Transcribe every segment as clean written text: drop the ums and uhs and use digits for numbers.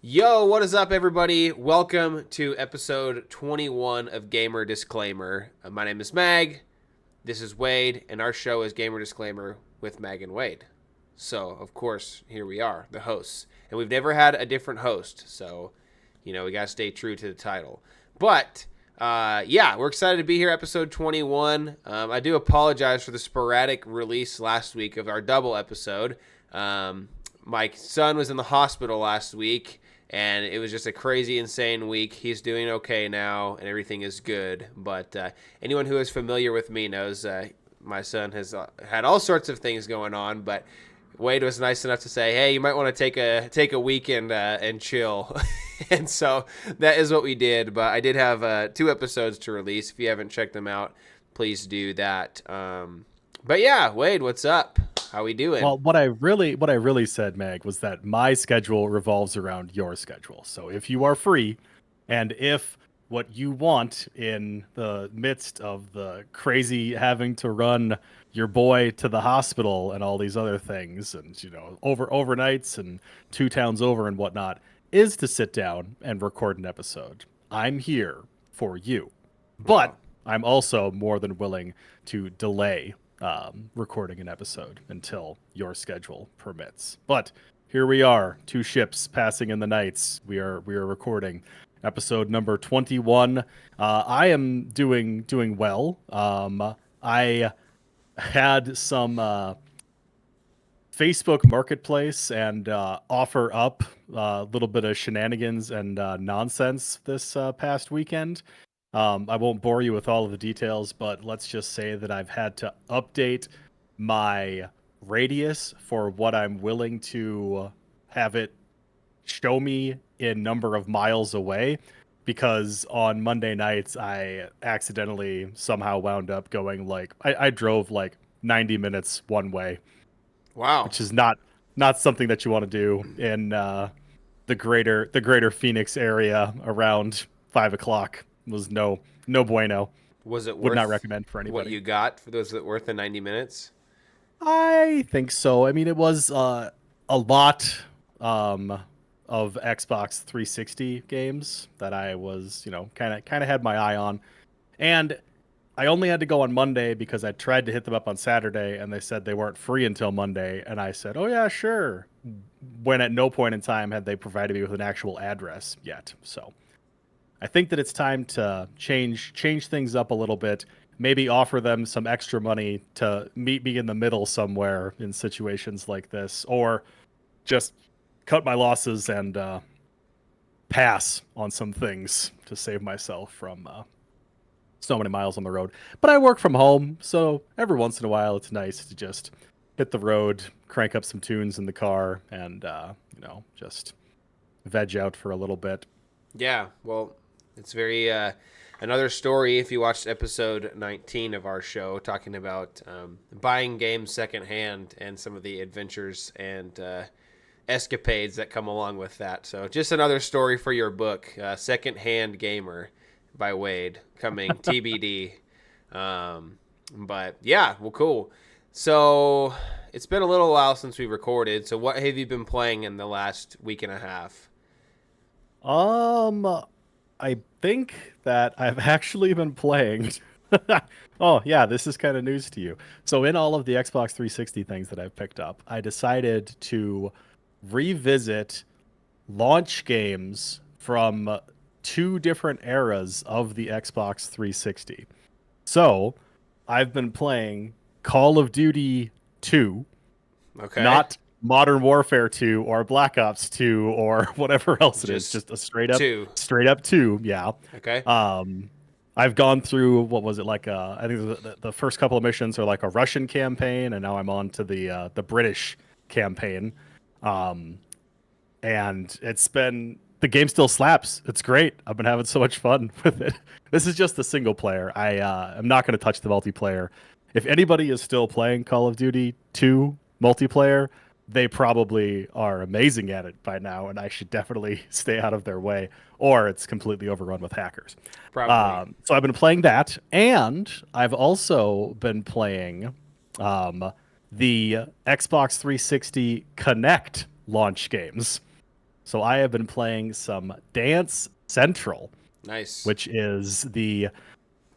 Yo, what is up, everybody? Welcome to episode 21 of Gamer Disclaimer. My name is Mag. This is Wade, and our show is Gamer Disclaimer with Mag and Wade. So, of course, here we are, the hosts. And we've never had a different host, so, we got to stay true to the title. But, we're excited to be here, episode 21. I do apologize for the sporadic release last week of our double episode. My son was in the hospital last week, and it was just a crazy, insane week. He's doing okay now, and everything is good. But anyone who is familiar with me knows my son has had all sorts of things going on. But Wade was nice enough to say, "Hey, you might want to take a weekend and chill." And so that is what we did. But I did have 2 episodes to release. If you haven't checked them out, please do that. But yeah, Wade, what's up? How we doing? Well, what I really said, Meg, was that my schedule revolves around your schedule. So if you are free, and if what you want in the midst of the crazy having to run your boy to the hospital and all these other things, and overnights and 2 towns over and whatnot, is to sit down and record an episode, I'm here for you. Wow. But I'm also more than willing to delay recording an episode until your schedule permits. But here we are, 2 ships passing in the nights. We are recording episode number 21. I am doing well. I had some Facebook Marketplace and offer up a little bit of shenanigans and nonsense this past weekend. I won't bore you with all of the details, but let's just say that I've had to update my radius for what I'm willing to have it show me in number of miles away, because on Monday nights I accidentally somehow wound up going like I drove like 90 minutes one way, Wow. which is not something that you want to do in the greater Phoenix area around 5 o'clock. Was no bueno. Was it Would not worth recommend for what anybody. you got? For those that worth the 90 minutes? I think so. I mean, it was a lot of Xbox 360 games that I was, kind of had my eye on, and I only had to go on Monday because I tried to hit them up on Saturday, and they said they weren't free until Monday, and I said, "Oh yeah, sure." When at no point in time had they provided me with an actual address yet, so. I think that it's time to change things up a little bit. Maybe offer them some extra money to meet me in the middle somewhere in situations like this, or just cut my losses and pass on some things to save myself from so many miles on the road. But I work from home, so every once in a while it's nice to just hit the road, crank up some tunes in the car, and just veg out for a little bit. Yeah, well, it's very another story. If you watched episode 19 of our show, talking about buying games secondhand and some of the adventures and escapades that come along with that. So, just another story for your book, Secondhand Gamer by Wade, coming TBD. But yeah, well, cool. So, it's been a little while since we recorded. So, what have you been playing in the last week and a half? Um, I think that I've actually been playing. Oh, yeah, this is kind of news to you. So, in all of the Xbox 360 things that I've picked up, I decided to revisit launch games from 2 different eras of the Xbox 360. So, I've been playing Call of Duty 2, Okay. not Modern Warfare 2 or Black Ops 2 or whatever else it is, Just just a straight up two. straight up 2, yeah. Okay. Um I've gone through, what was it, like I think the first couple of missions are like a Russian campaign, and now I'm on to the British campaign. Um and the game still slaps. It's great. I've been having so much fun with it. This is just the single player. I'm not going to touch the multiplayer. If anybody is still playing Call of Duty 2 multiplayer, they probably are amazing at it by now, and I should definitely stay out of their way, or it's completely overrun with hackers. Probably. So I've been playing that, and I've also been playing the Xbox 360 Connect launch games. So I have been playing some Dance Central, Nice. which is the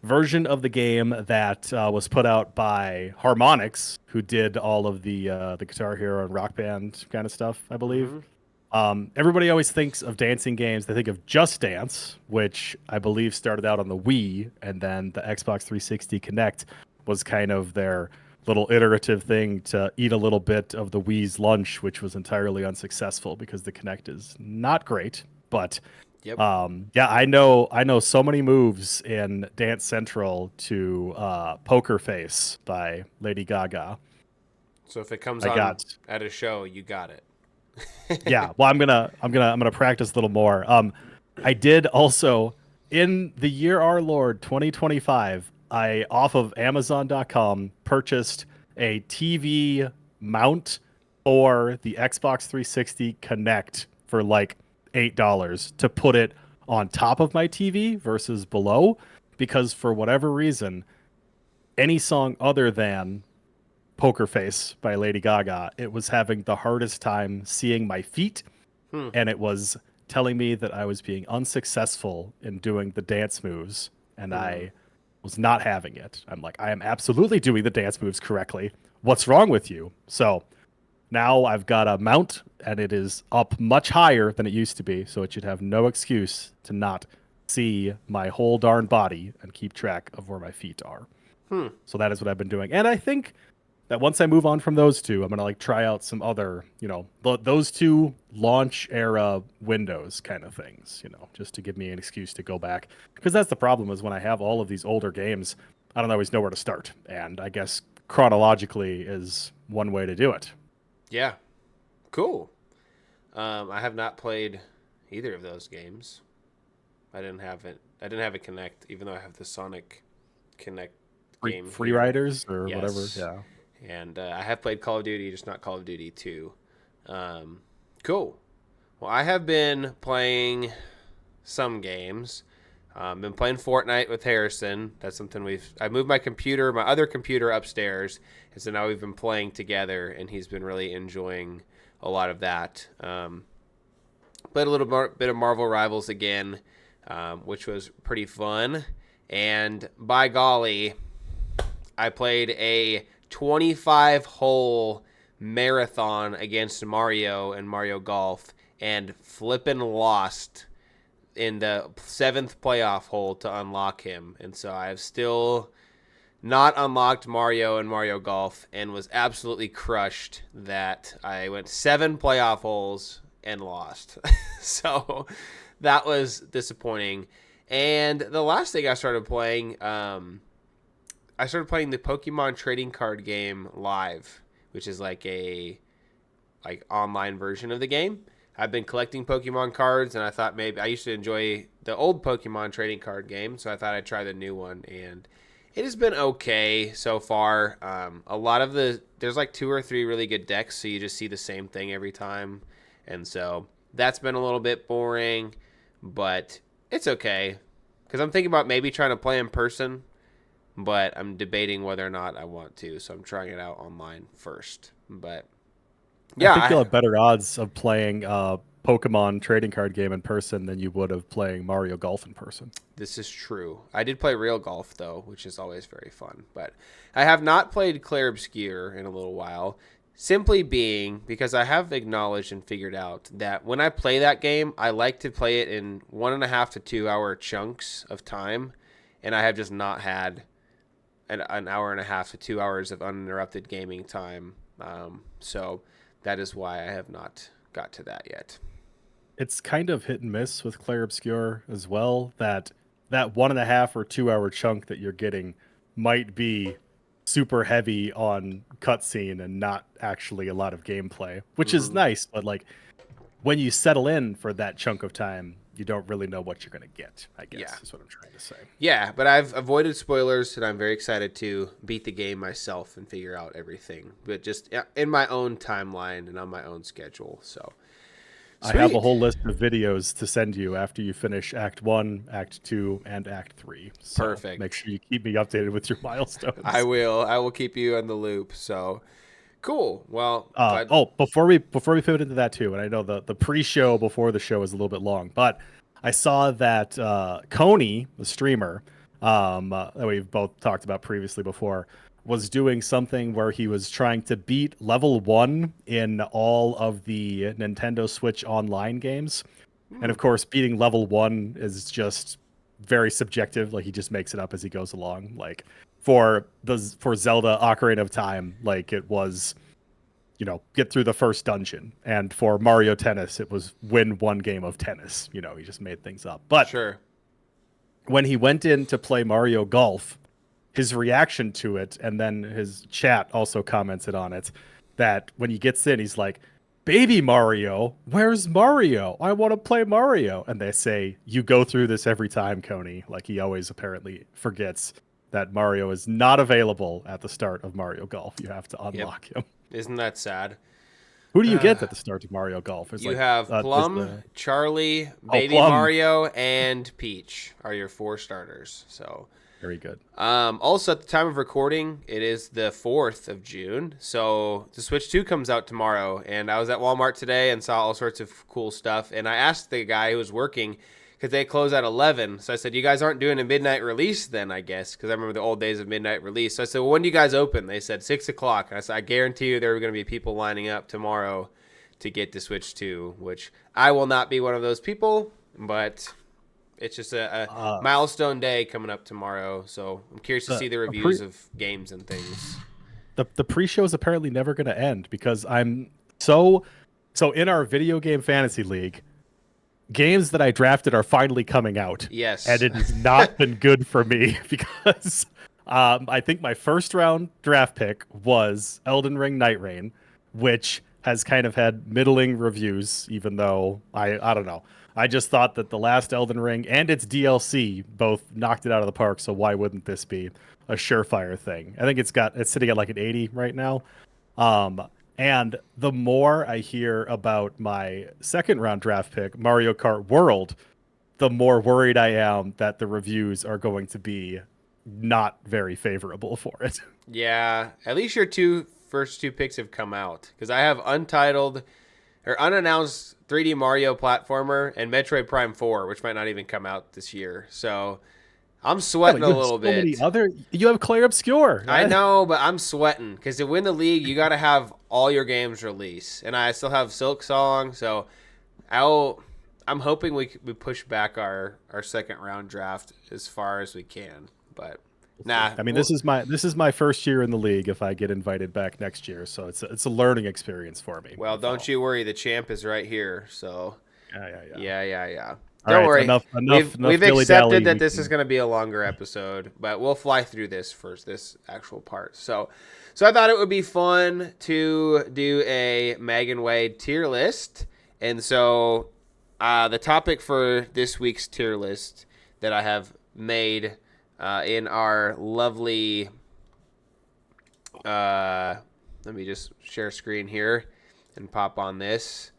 version of the game that was put out by Harmonix, who did all of the Guitar Hero and Rock Band kind of stuff, I believe. Hmm. Everybody always thinks of dancing games. They think of Just Dance, which I believe started out on the Wii, and then the Xbox 360 Connect was kind of their little iterative thing to eat a little bit of the Wii's lunch, which was entirely unsuccessful because the Connect is not great. But Yep. yeah, I know so many moves in Dance Central to Poker Face by Lady Gaga. So if it comes I on got at a show, you got it. Yeah, well, I'm gonna practice a little more. I did also in the year our Lord 2025. I off of Amazon.com purchased a TV mount for the Xbox 360 Connect for like $8 to put it on top of my TV versus below, because for whatever reason, any song other than Poker Face by Lady Gaga, it was having the hardest time seeing my feet, Hmm. and it was telling me that I was being unsuccessful in doing the dance moves, and Hmm. I was not having it. I'm like, I am absolutely doing the dance moves correctly. What's wrong with you? So now I've got a mount, and it is up much higher than it used to be, so it should have no excuse to not see my whole darn body and keep track of where my feet are. Hmm. So that is what I've been doing. And I think that once I move on from those two, I'm gonna like try out some other, those two launch era Windows kind of things, just to give me an excuse to go back. Because that's the problem is when I have all of these older games, I don't always know where to start, and I guess chronologically is one way to do it. Yeah. Cool. I have not played either of those games. I didn't have it. I didn't have a Connect, even though I have the Sonic Connect game Free here. Riders or whatever, Yes. yeah. And I have played Call of Duty, just not Call of Duty 2. Cool. Well, I have been playing some games. Been playing Fortnite with Harrison. That's something I moved my other computer upstairs, and so now we've been playing together, and he's been really enjoying a lot of that. Played a bit of Marvel Rivals again, which was pretty fun. And by golly, I played a 25 hole marathon against Mario and Mario Golf and flippin' lost in the seventh playoff hole to unlock him. And so I have still not unlocked Mario and Mario Golf and was absolutely crushed that I went 7 playoff holes and lost. So that was disappointing. And the last thing I started playing, I started playing the Pokemon trading card game live, which is like a online version of the game. I've been collecting Pokemon cards, and I thought maybe I used to enjoy the old Pokemon trading card game, so I thought I'd try the new one, and it has been okay so far. A lot of there's like 2 or 3 really good decks, so you just see the same thing every time, and so that's been a little bit boring, but it's okay because I'm thinking about maybe trying to play in person, but I'm debating whether or not I want to, so I'm trying it out online first. But I yeah, think you'll have better odds of playing Pokemon trading card game in person than you would of playing Mario Golf in person. this is true. I did play real golf though, which is always very fun. But I have not played Clair Obscur in a little while. Simply being because I have acknowledged and figured out that when I play that game, I like to play it in 1.5 to 2 hour chunks of time, and I have just not had an hour and a half to 2 hours of uninterrupted gaming time. So that is why I have not got to that yet. It's kind of hit and miss with Clair Obscur as well. That 1.5 or 2 hour chunk that you're getting might be super heavy on cutscene and not actually a lot of gameplay, which is Hmm. nice. But like when you settle in for that chunk of time, you don't really know what you're gonna get. I Yeah. guess is what I'm trying to say. Yeah, but I've avoided spoilers, and I'm very excited to beat the game myself and figure out everything, but just in my own timeline and on my own schedule. So I have a sweet, whole list of videos to send you after you finish Act 1, Act 2, and Act 3. So make perfect. sure you keep me updated with your I milestones. will. I will keep you in the loop. So Cool. Well, Before we pivot into that too, and I know the pre-show before the show is a little bit long, but I saw that Coney, the streamer, that we've both talked about previously before, was doing something where he was trying to beat level 1 in all of the Nintendo Switch Online games. And of course, beating level 1 is just very subjective. Like, he just makes it up as he goes along. Like, for Zelda Ocarina of Time, like, it was, get through the first dungeon. And for Mario Tennis, it was win one game of tennis. He just made things up. But sure. When he went in to play Mario Golf, his reaction to it, and then his chat also commented on it, that when he gets in, he's like, "Baby Mario, where's Mario? I want to play Mario." And they say, "You go through this every time, Coney." Like, he always apparently forgets that Mario is not available at the start of Mario Golf. You have to unlock him. Isn't that sad? Who do you get at the start of Mario Golf? You have Plum, Charlie, Baby Plum. Mario, and Peach are your 4 starters. So very good. Also, at the time of recording, it is the 4th of June. So the Switch 2 comes out tomorrow. And I was at Walmart today and saw all sorts of cool stuff. And I asked the guy who was working, because they close at 11. So I said, "You guys aren't doing a midnight release then, I guess?" Because I remember the old days of midnight release. So I said, "Well, when do you guys open?" They said 6 o'clock. And I said, "I guarantee you there are going to be people lining up tomorrow to get the Switch 2, which I will not be one of those people, but it's just a milestone day coming up tomorrow. So I'm curious to see the reviews of games and things. The pre-show is apparently never going to end, because I'm so in our video game fantasy league, games that I drafted are finally coming out. Yes. And it has not been good for me, because I think my first round draft pick was Elden Ring Night Rain, which has kind of had middling reviews, even though I don't know. I just thought that the last Elden Ring and its DLC both knocked it out of the park, so why wouldn't this be a surefire thing? I think it's sitting at like an 80 right now. And the more I hear about my second round draft pick, Mario Kart World, the more worried I am that the reviews are going to be not very favorable for it. Yeah, at least your first two picks have come out, because I have untitled or unannounced 3D Mario platformer and Metroid Prime 4, which might not even come out this year. So I'm sweating a little bit. You have Clair Obscure. I know, but I'm sweating, because to win the league, you got to have all your games release, and I still have Silk Song. So I'm hoping we push back our second round draft as far as we can. But nah, I mean, this is my first year in the league if I get invited back next year, so it's a learning experience for me. Well, don't you worry, the champ is right here. So yeah. Don't worry. Enough we've accepted that this is going to be a longer episode, but we'll fly through this first, this actual part. So I thought it would be fun to do a Mag and Wade tier list. And so the topic for this week's tier list that I have made in our lovely, let me just share screen here and pop on this.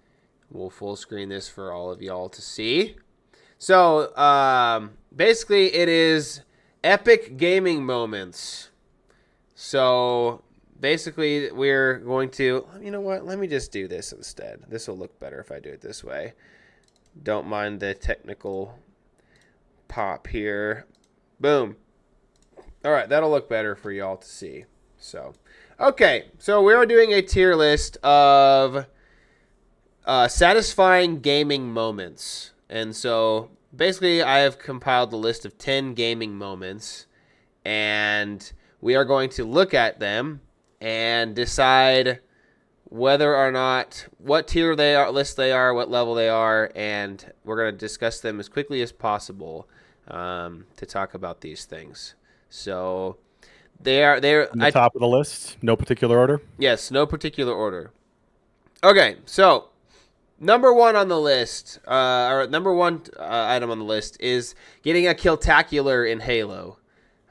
We'll full screen this for all of y'all to see. So, basically, it is epic gaming moments. So, basically, we're going to... You know what? Let me just do this instead. This will look better if I do it this way. Don't mind the technical pop here. Boom. All right, that'll look better for y'all to see. So, okay. So, we're doing a tier list of satisfying gaming moments. And so basically I have compiled a list of 10 gaming moments, and we are going to look at them and decide whether or not what tier they are, list they are, what level they are, and we're going to discuss them as quickly as possible to talk about these things. So they're on the top of the list, no particular order? Yes, no particular order. Okay, so number one on the list, number one item on the list is getting a Killtacular in Halo.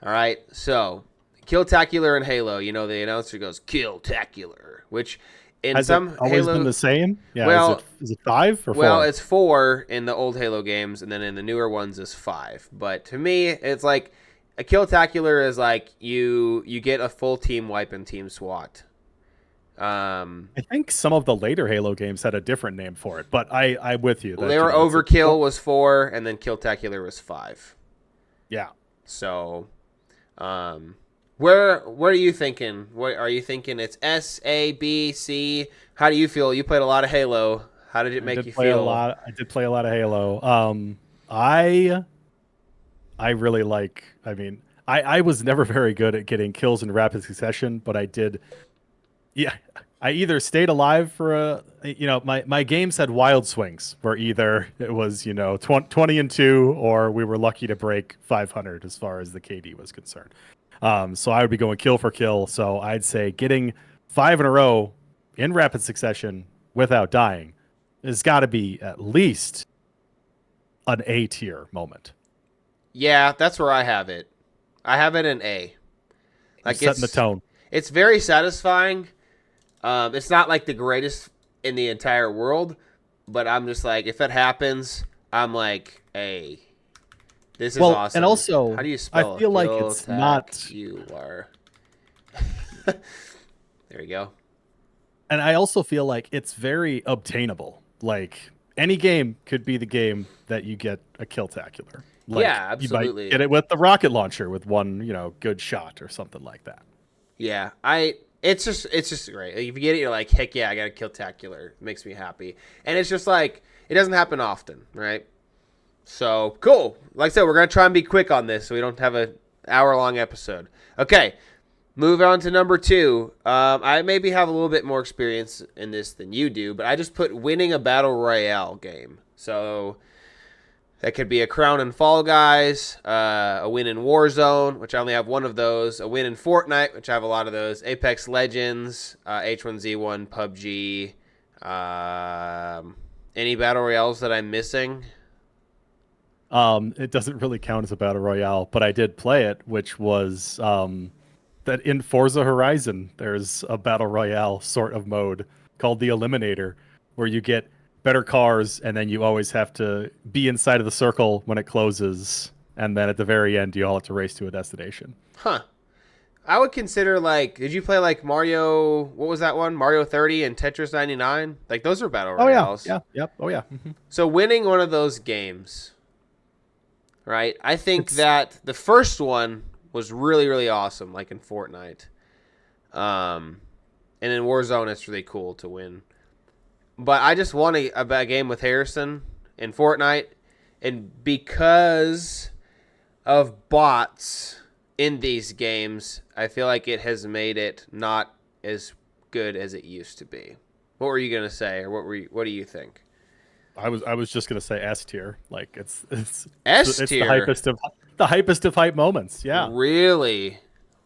All right, so Killtacular in Halo, the announcer goes Killtacular, which in some always Halo been the same. Yeah, well, is it 5 or 4? Well, it's 4 in the old Halo games, and then in the newer ones is 5. But to me, it's like a Killtacular is like you get a full team wipe and team SWAT. I think some of the later Halo games had a different name for it, but I'm with you. That, They were it's Overkill was 4, and then Killtacular was 5. yeah. So, where are you thinking? What are you thinking? It's S, A, B, C. How do you feel? You played a lot of Halo. How did it make you feel? I did play a lot of Halo. I really like. I mean, I was never very good at getting kills in rapid succession, but I did. Yeah, I either stayed alive for my games had wild swings where either it was 20 and 2 or we were lucky to break 500 as far as the KD was concerned. So I would be going kill for kill. So I'd say getting 5 in a row in rapid succession without dying has got to be at least an A tier moment. Yeah, that's where I have it. I have it in A. Like setting the tone. It's very satisfying. It's not like the greatest in the entire world, but I'm just like, if it happens, I'm like, hey, this is awesome. And also, how do you spell? I feel like it's not. You are. There you go. And I also feel like it's very obtainable. Like any game could be the game that you get a Killtacular. Like, yeah, absolutely. You might get it with the rocket launcher with one, good shot or something like that. Yeah, it's just great. Like, if you get it, you're like, heck yeah, I got a Killtacular. It makes me happy. And it's just like, it doesn't happen often, right? So, cool. Like I said, we're going to try and be quick on this so we don't have an hour-long episode. Okay, move on to number 2. I maybe have a little bit more experience in this than you do, but I just put winning a Battle Royale game. So, that could be a Crown and Fall Guys, a win in Warzone, which I only have one of those, a win in Fortnite, which I have a lot of those, Apex Legends, H1Z1, PUBG, any Battle Royales that I'm missing? It doesn't really count as a Battle Royale, but I did play it, which was that in Forza Horizon, there's a Battle Royale sort of mode called the Eliminator, where you get better cars, and then you always have to be inside of the circle when it closes, and then at the very end, you all have to race to a destination. Huh. I would consider, did you play, Mario, what was that one? Mario 30 and Tetris 99? Like, those are Battle Royales. Oh, yeah. Yep. Oh, yeah. Mm-hmm. So, winning one of those games, right? I think that the first one was really, really awesome, like in Fortnite. And in Warzone, it's really cool to win. But I just won a game with Harrison in Fortnite, and because of bots in these games, I feel like it has made it not as good as it used to be. What were you gonna say, or what do you think? I was just gonna say S tier. Like it's S tier. It's the hypest of hype moments. Yeah. Really.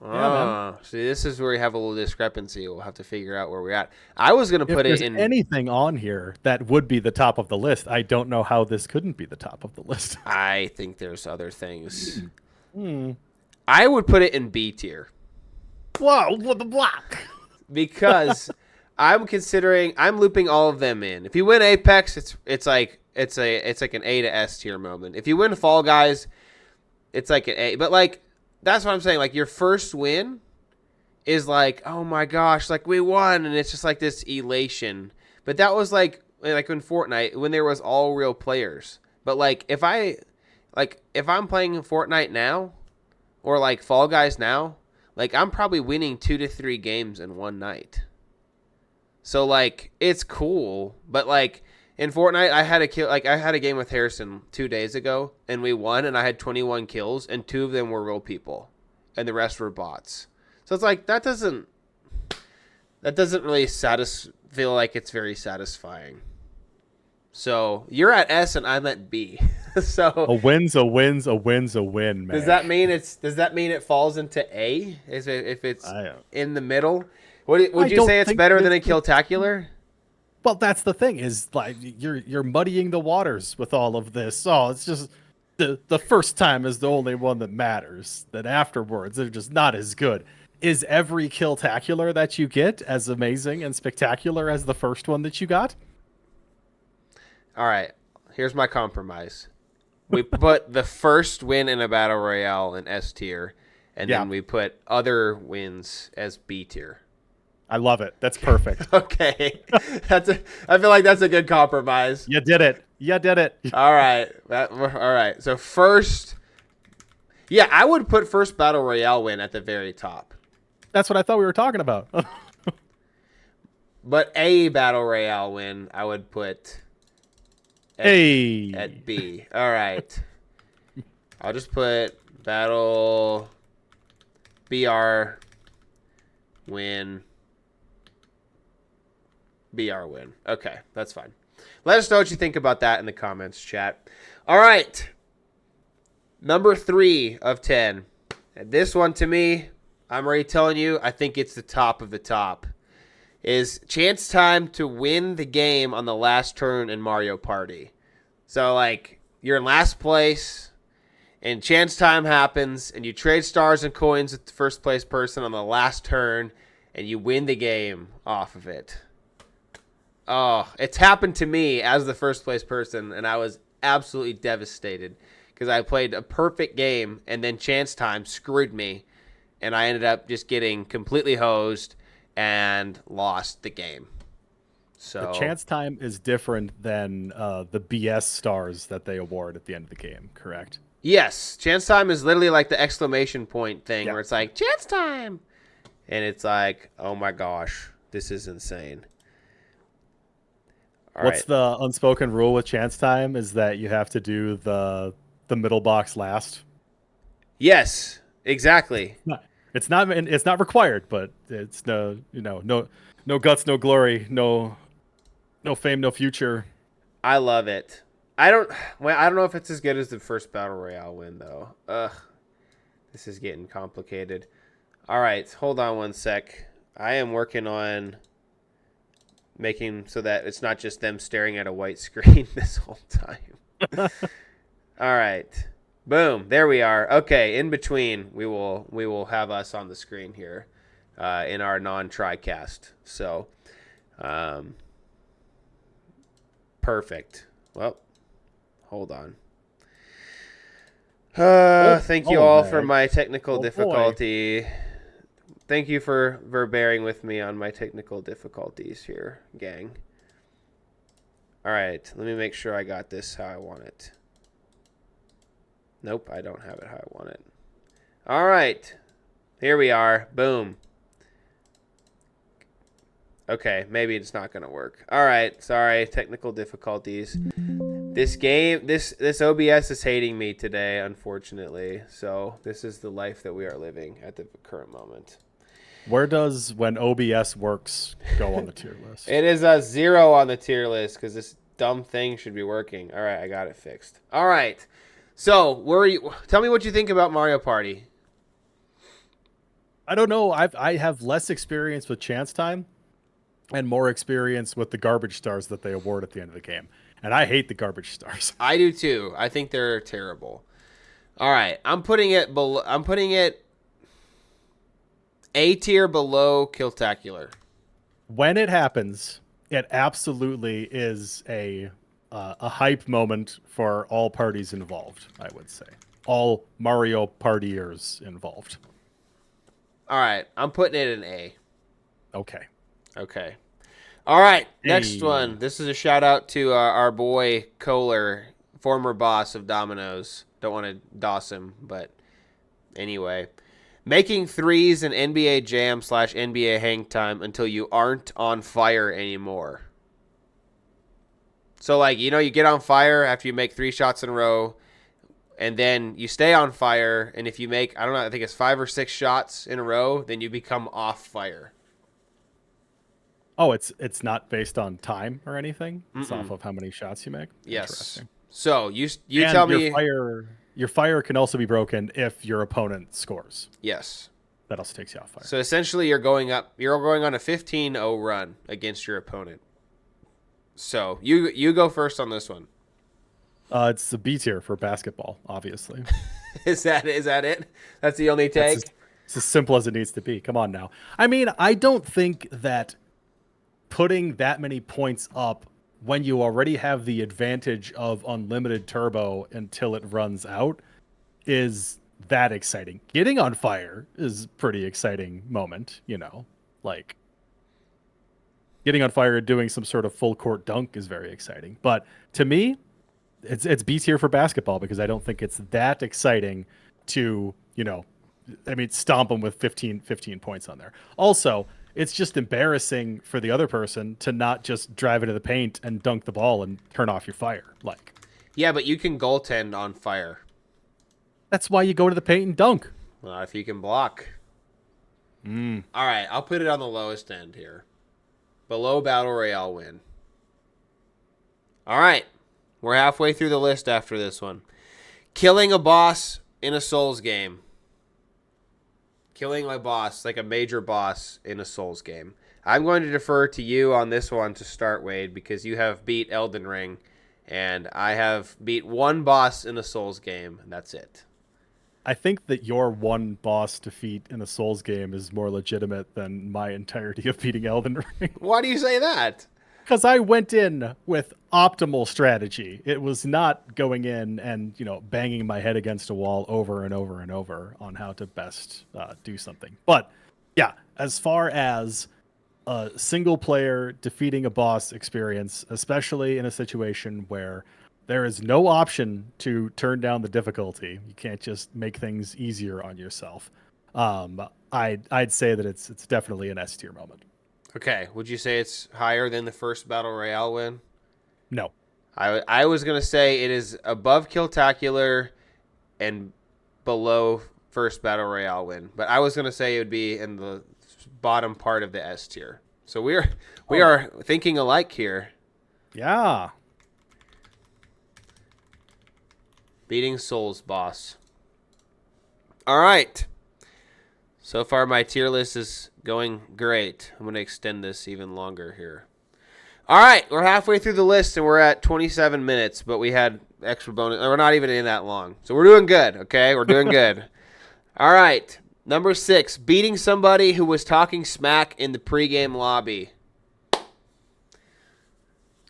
Yeah, see, this is where we have a little discrepancy. We'll have to figure out where we're at. I was going to put it in. Anything on here that would be the top of the list, I don't know how this couldn't be the top of the list. I think there's other things. I would put it in B tier. Whoa, what the block? Because I'm looping all of them in. If you win Apex, it's like an A to S tier moment. If you win Fall Guys, it's like an A. But that's what I'm saying. Like, your first win is like, oh my gosh, like we won, and it's just like this elation. But that was like in Fortnite when there was all real players. But if I'm playing Fortnite now, or Fall Guys now, I'm probably winning 2 to 3 games in one night. So it's cool, but in Fortnite, I had a kill. I had a game with Harrison 2 days ago, and we won, and I had 21 kills, and 2 of them were real people, and the rest were bots. So it's that doesn't really feel like it's very satisfying. So you're at S, and I'm at B. So a win's a win's a win's a win, man. Does that mean it falls into A? If it's in the middle? Would you say it's better than a Killtacular? Well, that's the thing is you're muddying the waters with all of this. Oh, it's just the first time is the only one that matters. That afterwards they're just not as good. Is every Killtacular that you get as amazing and spectacular as the first one that you got? All right, here's my compromise. We put the first win in a Battle Royale in S tier, and then we put other wins as B tier. I love it. That's perfect. Okay, I feel like that's a good compromise. You did it. You did it. All right, all right. So first, yeah, I would put first battle royale win at the very top, That's what I thought we were talking about. but a battle royale win I would put Hey. at B. All right, I'll just put battle BR win. BR win. Okay, that's fine. Let us know what you think about that in the comments, chat. All right. Number 3 of 10. And this one, to me, I'm already telling you, I think it's the top of the top. Is chance time to win the game on the last turn in Mario Party. So, like, you're in last place, and chance time happens, and you trade stars and coins with the first place person on the last turn, and you win the game off of it. Oh, it's happened to me as the first place person, and I was absolutely devastated because I played a perfect game, and then chance time screwed me, and I ended up just getting completely hosed and lost the game. So The chance time is different than the BS stars that they award at the end of the game, correct? yes, chance time is literally like the exclamation point thing Yeah. where it's like chance time, and it's like, oh my gosh, this is insane. All What's right. the unspoken rule with chance time is that you have to do the middle box last. Yes, exactly. It's not required, but it's no guts, no glory, no fame, no future. I love it. I don't know if it's as good as the first battle royale win though. Ugh, this is getting complicated. All right, hold on one sec. I am working on making so that it's not just them staring at a white screen this whole time. All right, boom, there we are. Okay, in between, we will have us on the screen here, in our non-tricast. So, perfect. Well, hold on. Thank you all for Meg. my technical boy. difficulty. Thank you for bearing with me on my technical difficulties here, gang. All right, let me make sure I got this how I want it. Nope, I don't have it how I want it. All right, here we are. Boom. Okay, maybe it's not going to work. All right, sorry, technical difficulties. This game, this OBS is hating me today, unfortunately. So this is the life that we are living at the current moment. Where does when OBS works go on the tier list? It is a 0 on the tier list because this dumb thing should be working. All right, I got it fixed. All right, so where are you? Tell me what you think about Mario Party. I don't know. I have less experience with chance time and more experience with the garbage stars that they award at the end of the game. And I hate the garbage stars. I do too. I think they're terrible. All right, I'm putting it below. I'm putting it A tier below Killtacular. When it happens, it absolutely is a hype moment for all parties involved, I would say. All Mario partiers involved. All right, I'm putting it in A. Okay. Okay. All right, next Hey. one. This is a shout out to our boy Kohler, former boss of Domino's. Don't want to doss him, but anyway. Making threes in NBA Jam / NBA Hang Time until you aren't on fire anymore. So, like, you get on fire after you make 3 shots in a row, and then you stay on fire, and if you make, I don't know, I think it's 5 or 6 shots in a row, then you become off fire. Oh, it's not based on time or anything. It's Mm-mm. off of how many shots you make. Yes. Interesting. So you And tell me. your fire can also be broken if your opponent scores. Yes. That also takes you off fire. So essentially, you're going on a 15-0 run against your opponent. So you go first on this one. It's the B tier for basketball, obviously. Is that it? That's the only take. It's as simple as it needs to be. Come on now. I mean, I don't think that putting that many points up when you already have the advantage of unlimited turbo until it runs out is that exciting. Getting on fire is a pretty exciting moment, like getting on fire and doing some sort of full court dunk is very exciting. But to me, it's B tier for basketball because I don't think it's that exciting to, stomp them with 15 points on there. Also, it's just embarrassing for the other person to not just drive into the paint and dunk the ball and turn off your fire. Like, Yeah, but you can goaltend on fire. that's why you go to the paint and dunk. If you can block. All right, I'll put it on the lowest end here. Below Battle Royale win. All right, we're halfway through the list after this one. Killing a boss in a Souls game. Killing a boss, like a major boss in a Souls game. I'm going to defer to you on this one to start, Wade, because you have beat Elden Ring, and I have beat one boss in a Souls game, and that's it. I think that your one boss defeat in a Souls game is more legitimate than my entirety of beating Elden Ring. Why do you say that? Because I went in with optimal strategy. It was not going in and, banging my head against a wall over and over and over on how to best do something. But yeah, as far as a single player defeating a boss experience, especially in a situation where there is no option to turn down the difficulty, you can't just make things easier on yourself. I'd say that it's definitely an S tier moment. Okay, would you say it's higher than the first Battle Royale win? No. I was going to say it is above Killtacular and below first Battle Royale win. But I was going to say it would be in the bottom part of the S tier. So we are thinking alike here. Yeah. Beating Souls boss. All right. So far my tier list is going great. I'm going to extend this even longer here. All right, we're halfway through the list and we're at 27 minutes, but we had extra bonus. We're not even in that long. So we're doing good, okay? We're doing good. All right, number 6, beating somebody who was talking smack in the pregame lobby.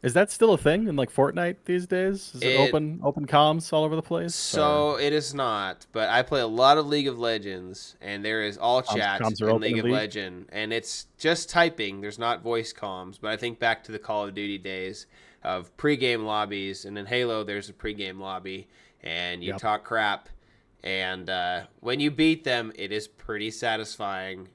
Is that still a thing in like Fortnite these days? Is it open comms all over the place? So it is not, but I play a lot of League of Legends, and there is all chat in League of Legends, and it's just typing. There's not voice comms, but I think back to the Call of Duty days of pregame lobbies, and in Halo there's a pregame lobby, and you talk crap, and when you beat them, it is pretty satisfying.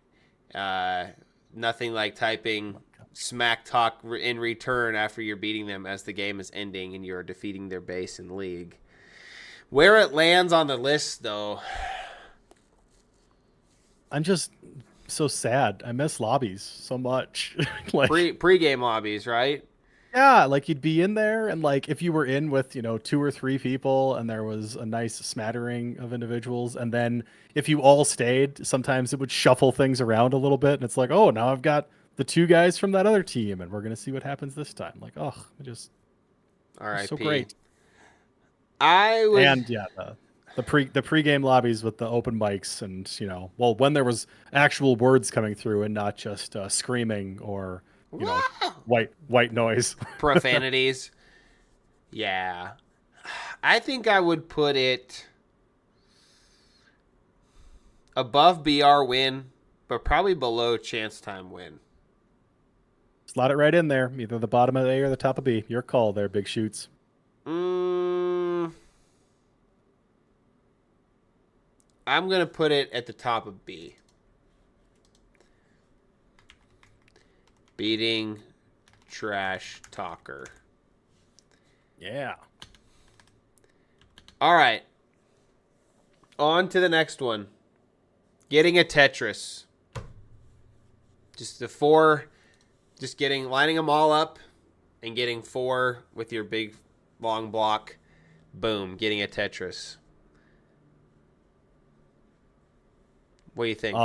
Nothing like typing smack talk in return after you're beating them as the game is ending and you're defeating their base in League. Where it lands on the list, though, I'm just so sad. I miss lobbies so much. Like pre-game lobbies, right? Yeah, like you'd be in there, and like if you were in with 2 or 3 people, and there was a nice smattering of individuals, and then if you all stayed, sometimes it would shuffle things around a little bit, and it's like, oh, now I've got the 2 guys from that other team, and we're gonna see what happens this time. Like, oh, all right, so great. The pregame lobbies with the open mics, and when there was actual words coming through and not just screaming or white noise, profanities. Yeah, I think I would put it above BR win, but probably below chance time win. Slot it right in there, either the bottom of A or the top of B. Your call there, Big Shoots. I'm going to put it at the top of B. Beating Trash Talker. Yeah. All right. On to the next one. Getting a Tetris. Just the 4... Just lining them all up and getting 4 with your big long block. Boom, getting a Tetris. What do you think?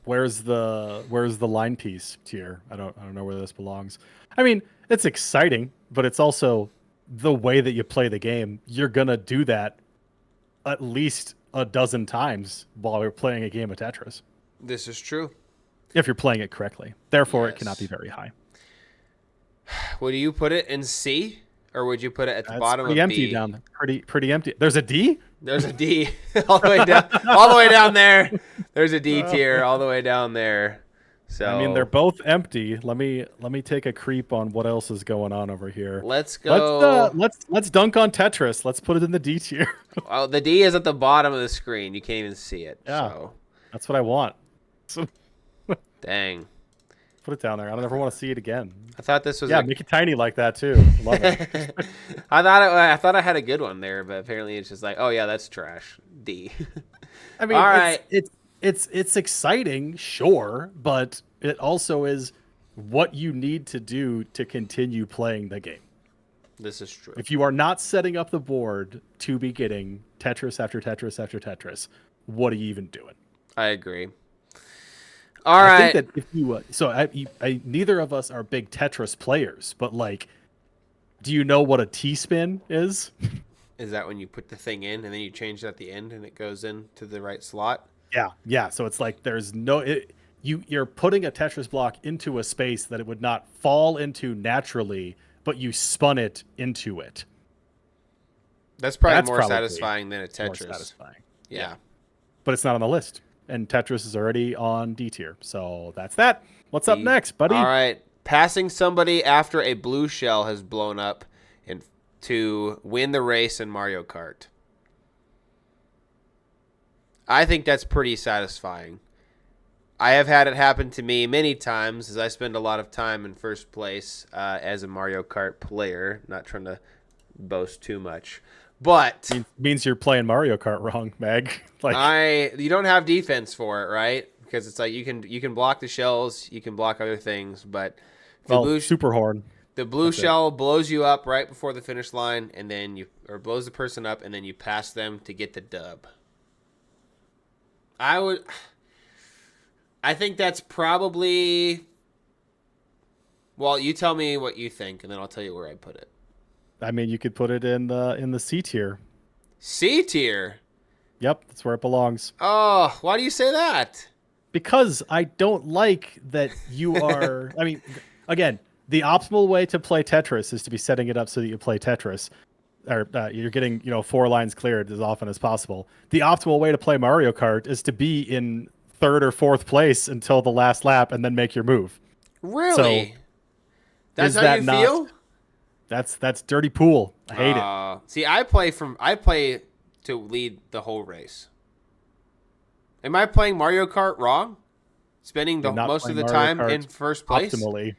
Where's the line piece tier? I don't know where this belongs. I mean, it's exciting, but it's also the way that you play the game. You're gonna do that at least a dozen times while we're playing a game of Tetris. This is true. If you're playing it correctly. Therefore, It cannot be very high. Would you put it in C, or would you put it at the bottom of B? Pretty empty down there. Pretty empty. There's a D? There's a D all the way down. All the way down there. There's a D tier all the way down there. So I mean, they're both empty. Let me take a creep on what else is going on over here. let's Let's go. let's dunk on Tetris. Let's put it in the D tier. Oh, the D is at the bottom of the screen. You can't even see it. Yeah, So that's what I want. So dang. put it down there. I don't ever want to see it again. I thought this was Yeah, a make it tiny like that too. Love it. I thought I had a good one there, but apparently it's just like, oh yeah, that's trash. D. I mean, All right. it's exciting, sure, but it also is what you need to do to continue playing the game. This is true. If you are not setting up the board to be getting Tetris after Tetris after Tetris, what are you even doing? I agree. All I right. think that if you, neither of us are big Tetris players, but like, do you know what a T-spin is? Is that when you put the thing in and then you change it at the end and it goes into the right slot? Yeah. So it's like there's you're putting a Tetris block into a space that it would not fall into naturally, but you spun it into it. That's probably That's more probably satisfying than a More Tetris. satisfying. Yeah. But it's not on the list, and Tetris is already on D tier. So that's that. What's up next, buddy? All right. Passing somebody after a blue shell has blown up and to win the race in Mario Kart. I think that's pretty satisfying. I have had it happen to me many times as I spend a lot of time in first place as a Mario Kart player. Not trying to boast too much. But Means you're playing Mario Kart wrong, Meg. you don't have defense for it, right? Because it's like you can block the shells, you can block other things, but Super Horn. the blue That's shell blows you up right before the finish line, and then blows the person up, and then you pass them to get the dub. I think that's probably. Well, you tell me what you think, and then I'll tell you where I put it. I mean, you could put it in the C tier. C tier. Yep, that's where it belongs. Oh, why do you say that? Because I don't like that you are. I mean, again, the optimal way to play Tetris is to be setting it up so that you play Tetris, or you're getting 4 lines cleared as often as possible. The optimal way to play Mario Kart is to be in 3rd or 4th place until the last lap and then make your move. Really? So, that's how you feel? That's dirty pool. I hate it. See, I play to lead the whole race. Am I playing Mario Kart wrong? Spending the most of the time in first place? Optimally.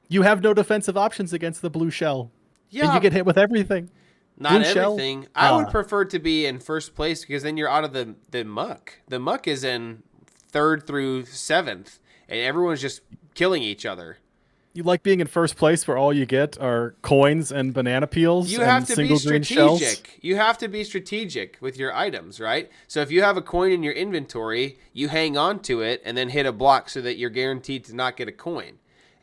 You have no defensive options against the blue shell. Yeah. And you get hit with everything. Not blue everything. Shell? I would prefer to be in first place because then you're out of the muck. The muck is in 3rd through 7th, and everyone's just killing each other. You like being in first place where all you get are coins and banana peels You and have to be single green shells? strategic. You have to be strategic with your items, right? So if you have a coin in your inventory, you hang on to it and then hit a block so that you're guaranteed to not get a coin.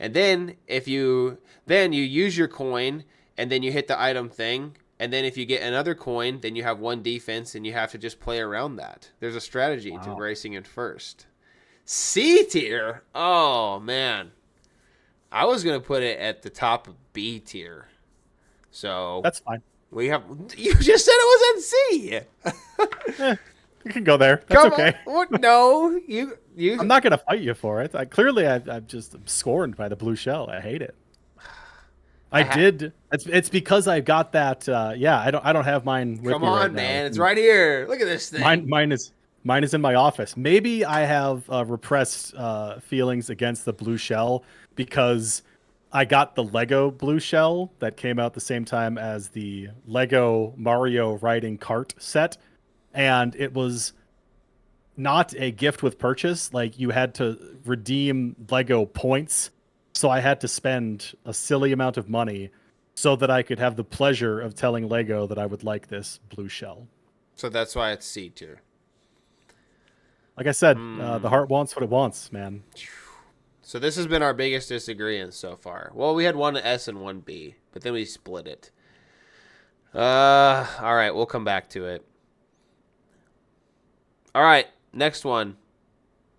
And then you use your coin and then you hit the item thing. And then if you get another coin, then you have 1 defense and you have to just play around that. There's a strategy to racing in first. C tier? Oh, man. I was going to put it at the top of B tier. So That's fine. You just said it was at C. You can go there. That's okay. What? No, you. I'm not going to fight you for it. I'm just scorned by the blue shell. I hate it. It's because I got that. I don't have mine with me. Come on, right man. now. It's right here. Look at this thing. Mine is in my office. Maybe I have repressed feelings against the blue shell because I got the Lego blue shell that came out the same time as the Lego Mario Riding Kart set, and it was not a gift with purchase. Like, you had to redeem Lego points, so I had to spend a silly amount of money so that I could have the pleasure of telling Lego that I would like this blue shell. So that's why it's C tier. Like I said, the heart wants what it wants, man. So this has been our biggest disagreement so far. Well, we had one S and one B, but then we split it. All right, we'll come back to it. All right, next one.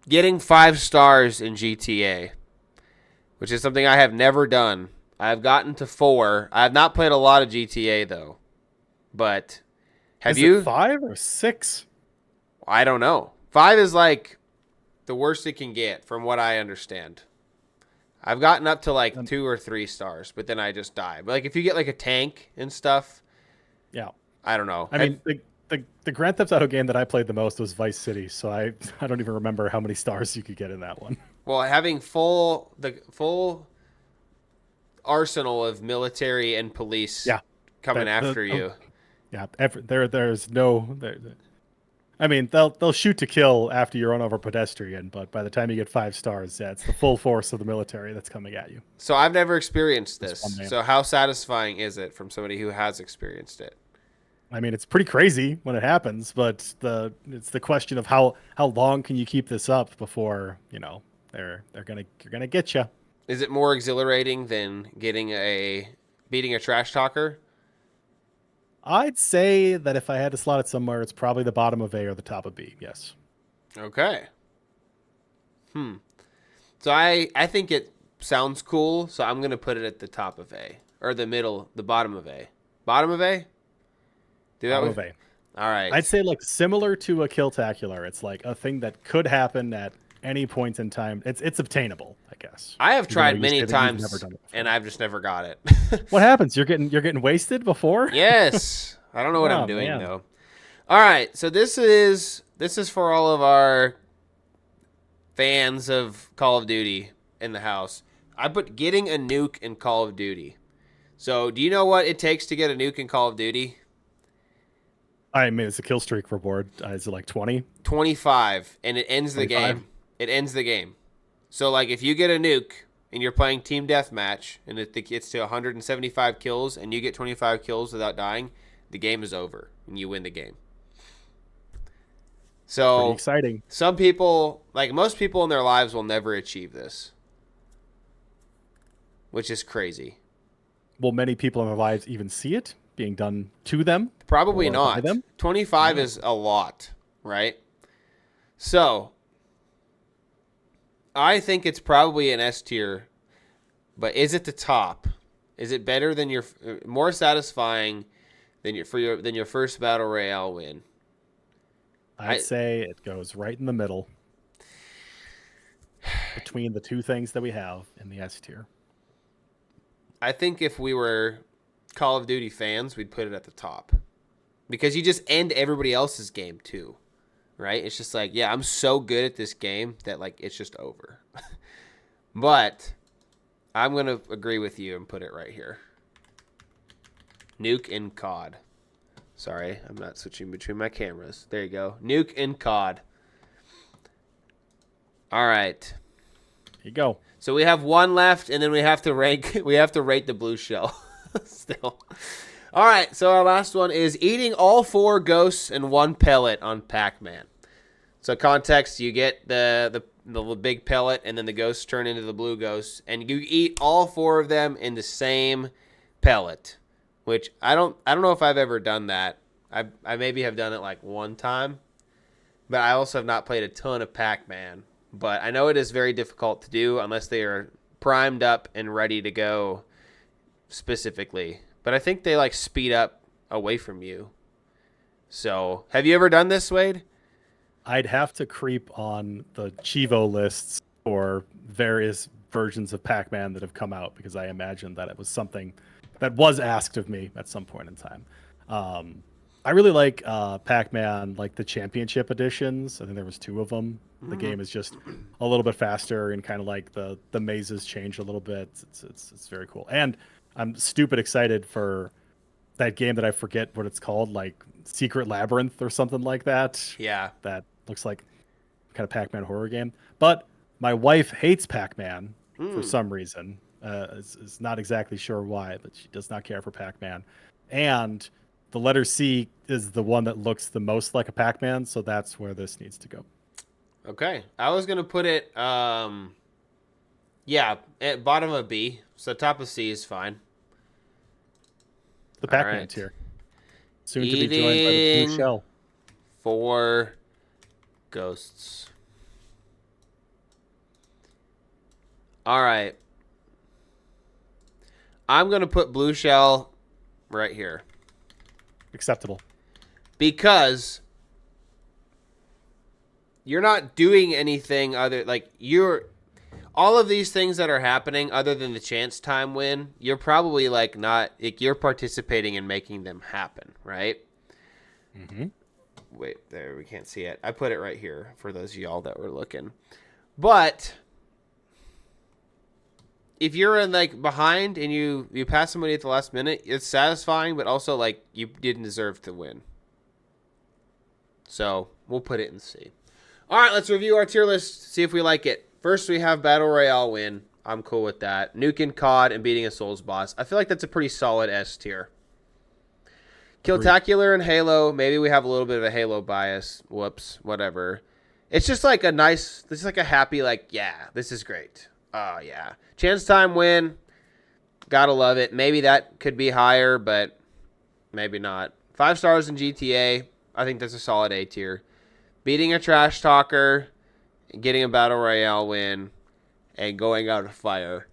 Getting 5 stars in GTA, which is something I have never done. I have gotten to 4. I have not played a lot of GTA though. But have you? Is it 5 or 6? I don't know. 5 is like the worst it can get, from what I understand. I've gotten up to like Um, 2 or 3 stars, but then I just die. But like if you get like a tank and stuff, yeah. I don't know. I mean, the Grand Theft Auto game that I played the most was Vice City, so I don't even remember how many stars you could get in that one. Well, having the full arsenal of military and police Yeah, coming that after you. yeah. There's no. I mean, they'll shoot to kill after you run over a pedestrian, but by the time you get 5 stars, yeah, it's the full force of the military that's coming at you. So I've never experienced It's one this. man. So how satisfying is it from somebody who has experienced it? I mean, it's pretty crazy when it happens, but it's the question of how long can you keep this up before they're gonna get you. Is it more exhilarating than beating a trash talker? I'd say that if I had to slot it somewhere, it's probably the bottom of A or the top of B. Yes. Okay. So I think it sounds cool, so I'm gonna put it at the top of A or the bottom of A. Bottom of A? Do that Bottom with of A. All right. I'd say like similar to a Killtacular. It's like a thing that could happen at any point in time. It's obtainable, I guess. I have Even though tried you many say that you've times never done it before. and I've just never got it. What happens? You're getting wasted before? Yes. I don't know what I'm Oh, doing man. though. All right. So this is for all of our fans of Call of Duty in the house. I put getting a nuke in Call of Duty. So, do you know what it takes to get a nuke in Call of Duty? I mean, it's a kill streak reward. Is it like 20? 25, and it ends the 25? game. It ends the game. So, like, if you get a nuke and you're playing team deathmatch and it gets to 175 kills and you get 25 kills without dying, the game is over and you win the game. Pretty So, exciting. some people, like most people in their lives, will never achieve this, which is crazy. Will many people in their lives even see it being done to them? Probably Or by not. them? 25 is a lot, right? So, I think it's probably an S tier, but is it the top? Is it better than more satisfying than your first battle royale win? I'd say it goes right in the middle between the two things that we have in the S tier. I think if we were Call of Duty fans, we'd put it at the top. Because you just end everybody else's game too, right? It's just like, yeah, I'm so good at this game that like it's just over. But I'm going to agree with you and put it right here. Nuke and COD. Sorry, I'm not switching between my cameras. There you go. Nuke and COD. All right. Here you go. So we have one left, and then we have to rank. We have to rate the blue shell. Still. All right. So our last one is eating all 4 ghosts and 1 pellet on Pac-Man. So context: you get the big pellet, and then the ghosts turn into the blue ghosts, and you eat all 4 of them in the same pellet. Which I don't know if I've ever done that. I maybe have done it like one time, but I also have not played a ton of Pac-Man. But I know it is very difficult to do unless they are primed up and ready to go specifically. But I think they like speed up away from you. So, have you ever done this, Wade? I'd have to creep on the Chivo lists for various versions of Pac-Man that have come out because I imagine that it was something that was asked of me at some point in time. I really like Pac-Man, like the Championship editions. I think there was 2 of them. The game is just a little bit faster and kind of like the mazes change a little bit. It's very cool. And I'm stupid excited for that game that I forget what it's called, like Secret Labyrinth or something like that. Yeah. That looks like kind of Pac-Man horror game. But my wife hates Pac-Man for some reason. Is not exactly sure why, but she does not care for Pac-Man. And the letter C is the one that looks the most like a Pac-Man, so that's where this needs to go. Okay. I was going to put it, at bottom of B. So top of C is fine. The Pac-Man right. tier. Soon to be joined by the blue shell. 4 ghosts. All right. I'm going to put blue shell right here Acceptable. because you're not doing anything other like you're all of these things that are happening other than the chance time win. You're probably like not like you're participating in making them happen, right? Mm-hmm. Wait, there we can't see it. I put it right here for those of y'all that were looking. But if you're in like behind and you pass somebody at the last minute, it's satisfying, but also like you didn't deserve to win. So we'll put it in C. All right, let's review our tier list. See if we like it. First, we have Battle Royale win. I'm cool with that. Nuking COD and beating a Souls boss. I feel like that's a pretty solid S tier. Killtacular and Halo. Maybe we have a little bit of a Halo bias. Whoops. Whatever. It's just like a nice. This is like a happy. Like yeah, this is great. Oh yeah. Chance time win. Gotta love it. Maybe that could be higher, but maybe not. 5 stars in GTA. I think that's a solid A tier. Beating a trash talker, getting a Battle Royale win, and going out of fire.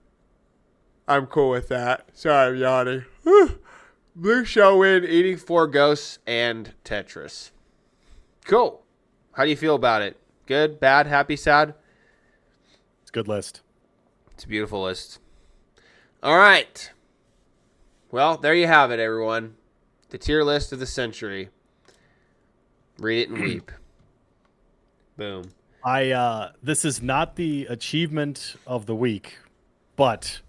I'm cool with that. Sorry, I'm yawning. Blue Shell win, eating 4 ghosts, and Tetris. Cool. How do you feel about it? Good, bad, happy, sad? It's a good list. It's a beautiful list. All right. Well, there you have it, everyone. The tier list of the century. Read it and weep. Boom. This is not the achievement of the week, but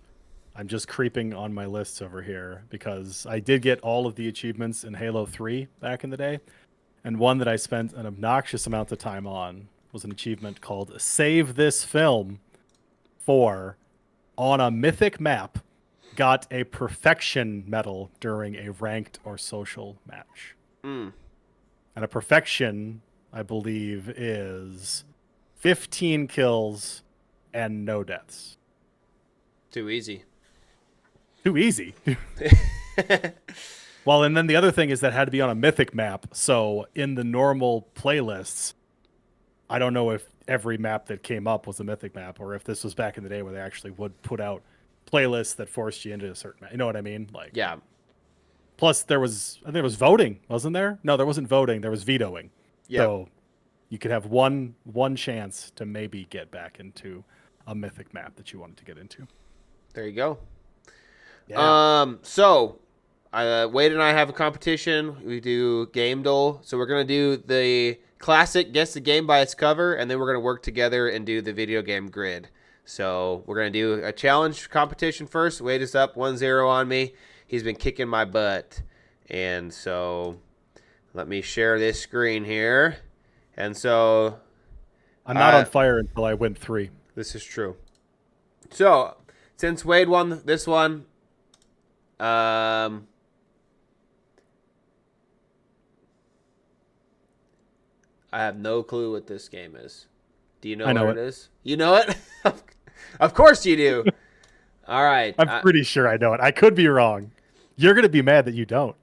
I'm just creeping on my lists over here because I did get all of the achievements in Halo 3 back in the day. And one that I spent an obnoxious amount of time on was an achievement called Save This Film for, on a mythic map, got a perfection medal during a ranked or social match. Mm. And a perfection, I believe, is 15 kills and no deaths. Too easy. Too easy. Well, and then the other thing is that it had to be on a mythic map. So in the normal playlists, I don't know if every map that came up was a mythic map or if this was back in the day where they actually would put out playlists that forced you into a certain map. You know what I mean? Like, Yeah. Plus, I think there was voting, wasn't there? No, there wasn't voting. There was vetoing. Yep. So you could have one chance to maybe get back into a mythic map that you wanted to get into. There you go. Yeah. So Wade and I have a competition. We do Game Duel. So we're gonna do the classic guess the game by its cover, and then we're gonna work together and do the video game grid. So we're gonna do a challenge competition first. Wade is up 1-0 on me. He's been kicking my butt. And so let me share this screen here. And so I'm not on fire until I win 3. this is true. So since Wade won this one, I have no clue what this game is. Do you know what it is? You know it? Of course you do. All right. I'm pretty sure I know it. I could be wrong. You're going to be mad that you don't.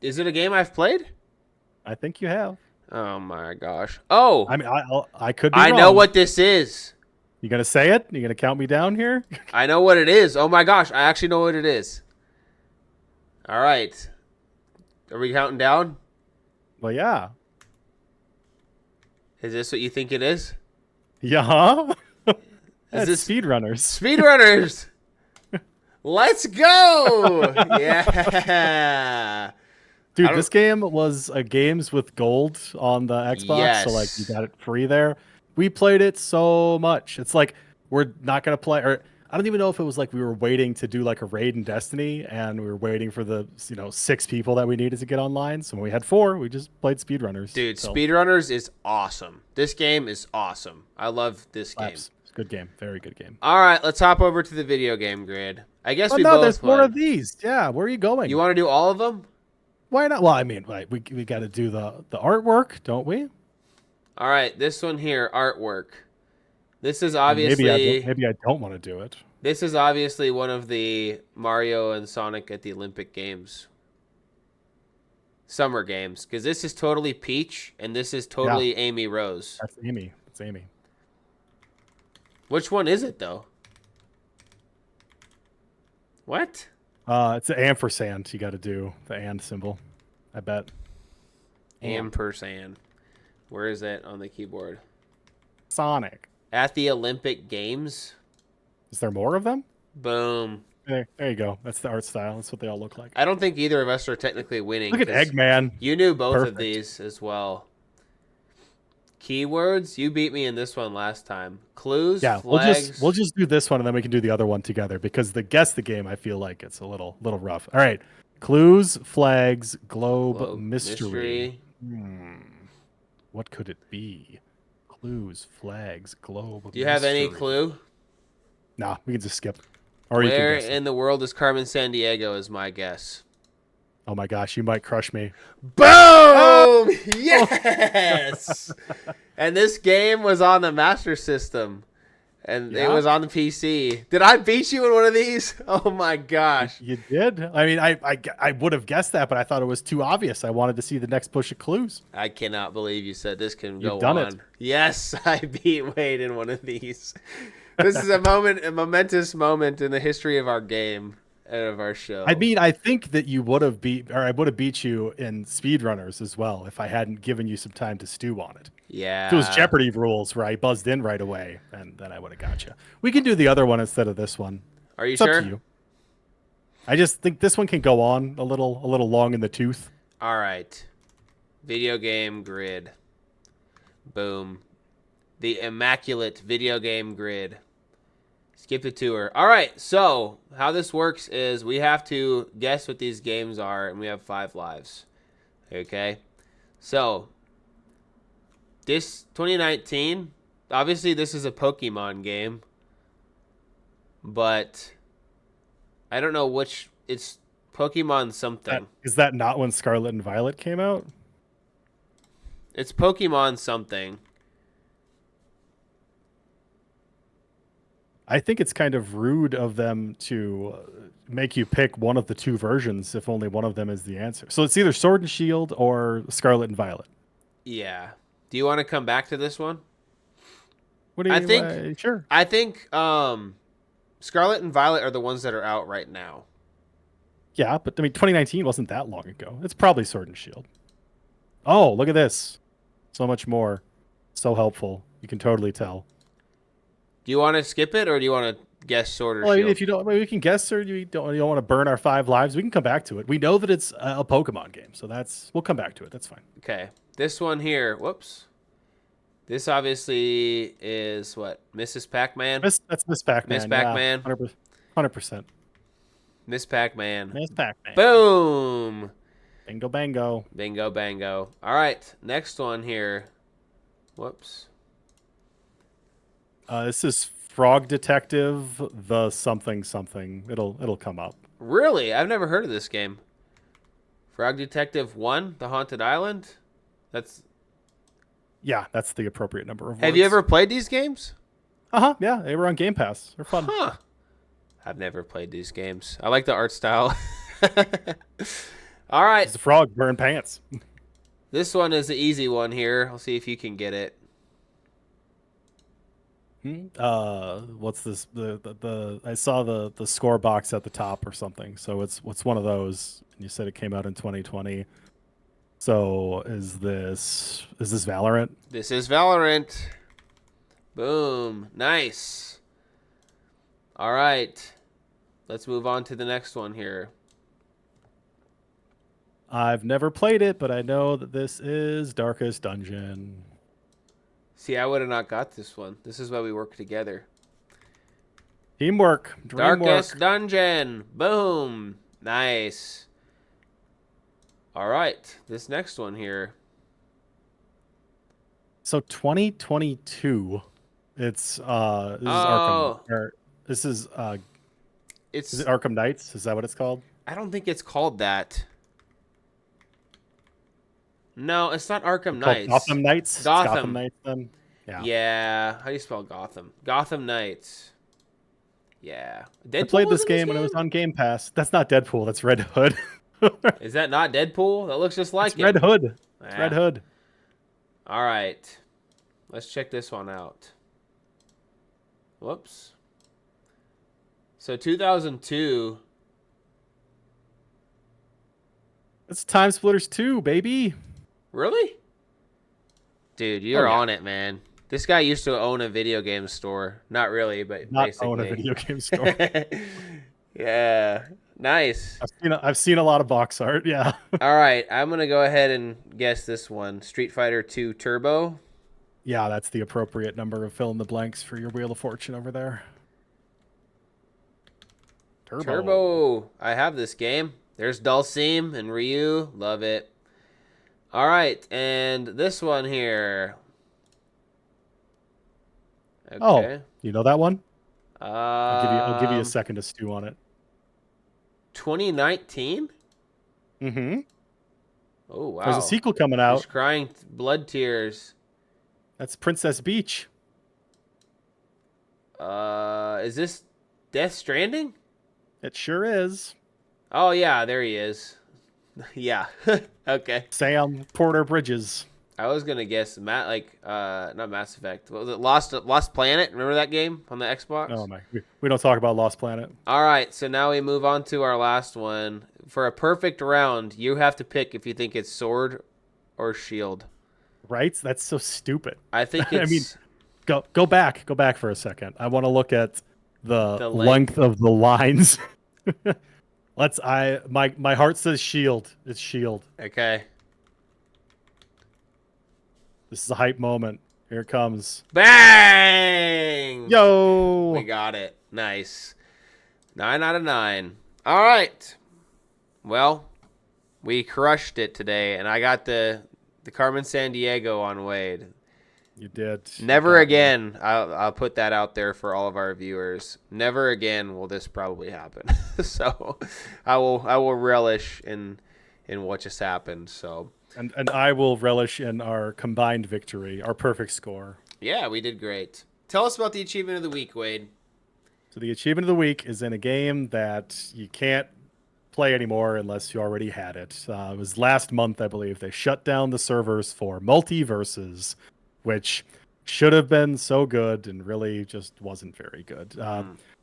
Is it a game I've played? I think you have. Oh my gosh. Oh. I mean, I could be wrong. I know what this is. You going to say it? You going to count me down here? I know what it is. Oh my gosh. I actually know what it is. All right. Are we counting down? Well, yeah. Is this what you think it is? Yeah. Is this Speedrunners? Speedrunners. Let's go. Yeah. Dude, this game was a games with gold on the Xbox. Yes. So like you got it free there. We played it so much. It's like we're not going to play, or I don't even know if it was like we were waiting to do like a raid in Destiny and we were waiting for the 6 people that we needed to get online. So when we had 4, we just played Speedrunners. Dude, Speedrunners is awesome. This game is awesome. I love this game. It's a good game. Very good game. All right, let's hop over to the video game grid. I guess there's more of these. Yeah, where are you going? You want to do all of them? Why not? Well, I mean, like, we got to do the artwork, don't we? All right, this one here, artwork. This is obviously maybe I don't want to do it. This is obviously one of the Mario and Sonic at the Olympic Games. Summer Games, because this is totally Peach and this is totally Amy Rose. That's Amy. It's Amy. Which one is it though? What? It's an ampersand. You got to do the and symbol. I bet. Ampersand. Where is it on the keyboard? Sonic. At the Olympic Games. Is there more of them? Boom. There you go. That's the art style. That's what they all look like. I don't think either of us are technically winning. Look at 'cause Eggman. You knew both of Perfect. these as well. Keywords. You beat me in this one last time. Clues. Yeah, Flags. we'll just do this one and then we can do the other one together because the guess the game I feel like it's a little rough. All right. Clues, flags, globe, mystery. What could it be? Clues, flags, globe. Do you have any mystery. clue? Nah, we can just skip. Or you Where can guess it. in the world is Carmen San Diego? Is my guess. Oh my gosh, you might crush me. Boom! Yes. And this game was on the Master System, and it Yeah? was on the PC. Did I beat you in one of these? Oh my gosh! You did. I mean, I would have guessed that, but I thought it was too obvious. I wanted to see the next push of clues. I cannot believe you said this can You've go done on. it. Yes, I beat Wade in one of these. This is a momentous moment in the history of our game and of our show. I mean, I think that you would have I would have beat you in speedrunners as well if I hadn't given you some time to stew on it. yeah, If it was Jeopardy rules where I buzzed in right away, and then I would have got you. We can do the other one instead of this one. Are you It's up sure? to you. I just think this one can go on a little long in the tooth. All right. Video game grid. Boom. The immaculate video game grid. Skip the tour. All right. So how this works is we have to guess what these games are, and we have 5 lives. Okay. So this 2019, obviously this is a Pokemon game, but I don't know which. It's Pokemon something. Is that not when Scarlet and Violet came out? It's Pokemon something. I think it's kind of rude of them to make you pick one of the two versions if only one of them is the answer. So it's either Sword and Shield or Scarlet and Violet. Yeah. Do you want to come back to this one? What do you I think- sure. I think Scarlet and Violet are the ones that are out right now. Yeah, but I mean 2019 wasn't that long ago. It's probably Sword and Shield. Oh, look at this. So much more. So helpful. You can totally tell. Do you want to skip it or do you want to guess Sword or Well, I mean, Shield? if you don't, I mean, we can guess, or you don't want to burn our 5 lives. We can come back to it. We know that it's a Pokemon game, so we'll come back to it. That's fine. Okay. This one here. Whoops. This obviously is what? Mrs. Pac-Man? That's Miss Pac-Man. Miss Pac-Man. 100%. Miss Pac-Man. Miss Pac-Man. Boom. Bingo bango. Bingo bango. All right. Next one here. Whoops. This is Frog Detective, the something something. It'll come up. Really? I've never heard of this game. Frog Detective 1, The Haunted Island? That's Yeah, that's the appropriate number of words. Have you ever played these games? Yeah, they were on Game Pass. They're fun. Huh. I've never played these games. I like the art style. All right. It's a frog wearing pants. This one is the easy one here. I'll see if you can get it. What's this? The I saw the score box at the top or something. So it's one of those. And you said it came out in 2020. So is this Valorant? This is Valorant. Boom. Nice. All right. Let's move on to the next one here. I've never played it, but I know that this is Darkest Dungeon. See, I would have not got this one. This is why we work together. Teamwork. Darkest Dungeon. Boom. Nice. All right. This next one here. So 2022. It's this is Oh. Arkham. Or this is It's. it Arkham Knights? Is that what it's called? I don't think it's called that. No, it's not Arkham Called Knights. Gotham Knights. It's Gotham. Gotham Knights then. Yeah. Yeah. How do you spell Gotham? Gotham Knights. Yeah. I Deadpool played was this in game when it was on Game Pass. That's not Deadpool. That's Red Hood. Is that not Deadpool? That looks just like It's Red him. Hood. It's Yeah. Red Hood. All right. Let's check this one out. Whoops. So 2002. It's Time Splitters 2, baby. Really? Dude, you're yeah. on it, man. This guy used to own a video game store. Not really, but Not own a basically. video game store. Yeah. Nice. I've seen a lot of box art. Yeah. All right, I'm going to go ahead and guess this one. Street Fighter 2 Turbo. Yeah, that's the appropriate number of fill in the blanks for your Wheel of Fortune over there. Turbo. I have this game. There's Dulcim and Ryu. Love it. All right, and this one here. Oh, Okay. you know that one? I'll give you a Um, second to stew on it. 2019. Mm-hmm. Oh There's a wow. sequel coming There's out. crying blood tears. That's Princess Beach. Is this Death Stranding? It sure is. Oh yeah, there he is. Yeah. Okay. Sam Porter Bridges. I was gonna guess not Mass Effect. What was it? Lost Planet? Remember that game on the Xbox? Oh my, we don't talk about Lost Planet. All right, so now we move on to our last one. For a perfect round, you have to pick if you think it's sword or shield. Right? That's so stupid. I think I mean, it's go back for a second. I want to look at the the length length. of the lines. My heart says shield. It's shield. Okay. This is a hype moment. Here it comes. Bang! Yo! We got it. Nice. 9 out of 9. All right. Well, we crushed it today, and I got the Carmen San Diego on Wade. You did. Never You got me. again. I'll put that out there for all of our viewers. Never again will this probably happen. So, I will relish in what just happened. So, And I will relish in our combined victory, our perfect score. yeah, we did great. Tell us about the achievement of the week, Wade. So the achievement of the week is in a game that you can't play anymore unless you already had it. It was last month, I believe. They shut down the servers for Multiverses, which should have been so good and really just wasn't very good.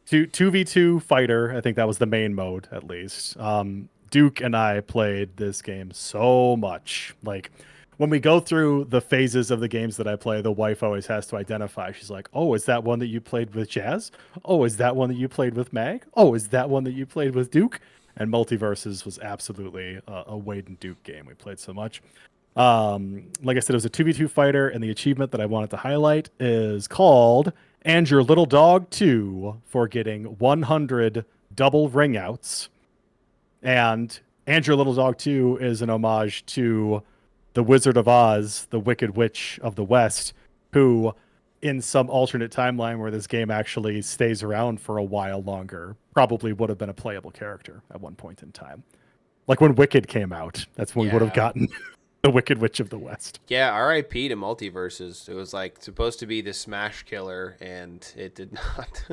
2v2 fighter, I think that was the main mode at least. Duke and I played this game so much. Like when we go through the phases of the games that I play, the wife always has to identify. She's like, "Oh, is that one that you played with Jazz? Oh, is that one that you played with Mag? Oh, is that one that you played with Duke?" And Multiverses was absolutely a Wade and Duke game. We played so much. Like I said, it was a 2v2 fighter, and the achievement that I wanted to highlight is called "And Your Little Dog 2" for getting 100 double ring outs. And Your Little Dog 2 is an homage to the Wizard of Oz, the Wicked Witch of the West, who, in some alternate timeline where this game actually stays around for a while longer, probably would have been a playable character at one point in time. Like when Wicked came out, that's when we would have Yeah. gotten the Wicked Witch of the West. Yeah, R.I.P. to Multiverses. It was like supposed to be the smash killer, and it did not.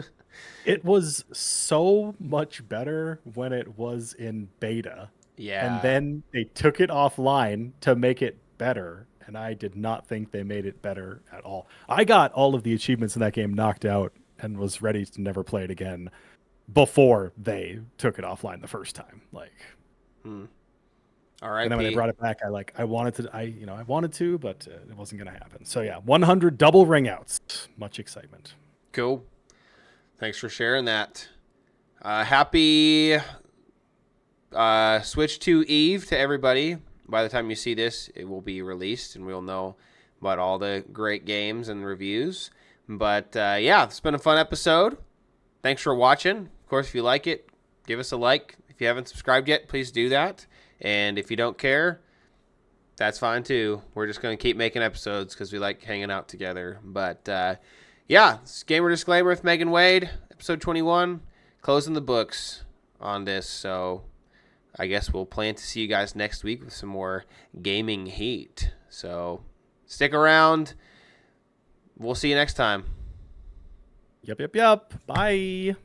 It was so much better when it was in beta. Yeah. And then they took it offline to make it better. And I did not think they made it better at all. I got all of the achievements in that game knocked out and was ready to never play it again before they took it offline the first time. Like, and then when they R.I.P. brought it back, I wanted to, but it wasn't going to happen. So yeah, 100 double ring outs. Much excitement. Cool. Thanks for sharing that. Happy Switch 2 Eve to everybody. By the time you see this, it will be released, and we'll know about all the great games and reviews. But yeah, it's been a fun episode. Thanks for watching. Of course, if you like it, give us a like. If you haven't subscribed yet, please do that. And if you don't care, that's fine too. We're just going to keep making episodes because we like hanging out together. But yeah, it's Gamer Disclaimer with Megan Wade, episode 21, closing the books on this. So I guess we'll plan to see you guys next week with some more gaming heat. So stick around. We'll see you next time. Yep. Bye.